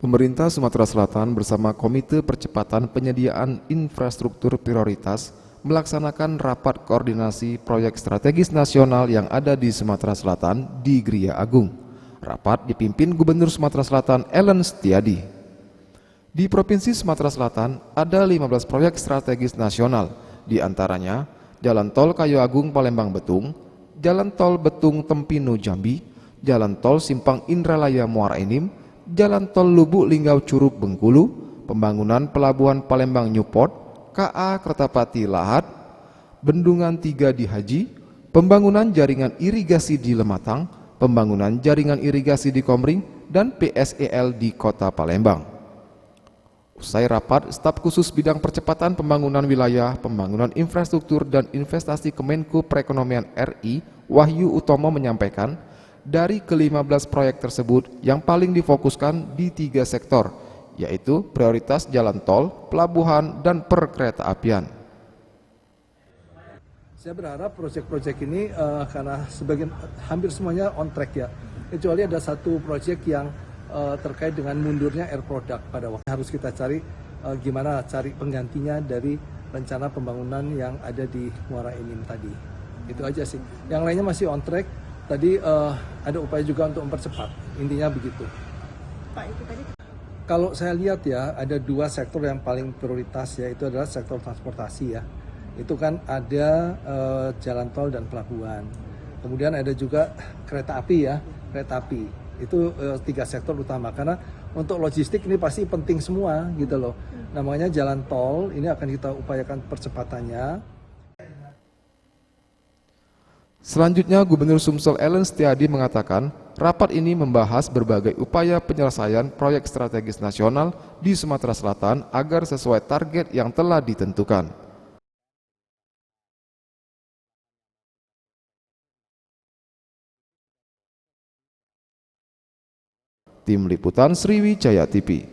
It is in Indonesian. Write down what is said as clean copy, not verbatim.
Pemerintah Sumatera Selatan bersama Komite Percepatan Penyediaan Infrastruktur Prioritas melaksanakan rapat koordinasi proyek strategis nasional yang ada di Sumatera Selatan di Gria Agung. Rapat dipimpin Gubernur Sumatera Selatan Ellen Setiadi. Di Provinsi Sumatera Selatan ada 15 proyek strategis nasional, di antaranya Jalan Tol Kayu Agung Palembang Betung, Jalan Tol Betung Tempinu Jambi, Jalan Tol Simpang Indralaya Muara Enim, Jalan Tol Lubuk Linggau Curug Bengkulu, pembangunan Pelabuhan Palembang Newport, KA Kertapati Lahat, Bendungan 3 di Haji, pembangunan jaringan irigasi di Lematang, pembangunan jaringan irigasi di Komring, dan PSEL di Kota Palembang. Usai rapat, staf khusus bidang percepatan pembangunan wilayah, pembangunan infrastruktur dan investasi Kemenko Perekonomian RI, Wahyu Utomo menyampaikan, dari ke-15 proyek tersebut yang paling difokuskan di 3 sektor, yaitu prioritas jalan tol, pelabuhan, dan perkereta-apian. Saya berharap proyek-proyek ini karena hampir semuanya on track ya, kecuali ada satu proyek yang terkait dengan mundurnya Air Product pada waktu harus kita cari gimana cari penggantinya dari rencana pembangunan yang ada di Muara Enim tadi. Itu aja sih. Yang lainnya masih on track. Tadi ada upaya juga untuk mempercepat. Intinya begitu. Pak, itu tadi. Kalau saya lihat ya, ada 2 sektor yang paling prioritas, yaitu adalah sektor transportasi ya. Itu kan ada jalan tol dan pelabuhan. Kemudian ada juga kereta api ya, kereta api. Itu 3 sektor utama, karena untuk logistik ini pasti penting semua gitu loh. Namanya jalan tol, ini akan kita upayakan percepatannya. Selanjutnya, Gubernur Sumsel Ellen Setiadi mengatakan, rapat ini membahas berbagai upaya penyelesaian proyek strategis nasional di Sumatera Selatan agar sesuai target yang telah ditentukan. Tim Liputan Sriwijaya TV.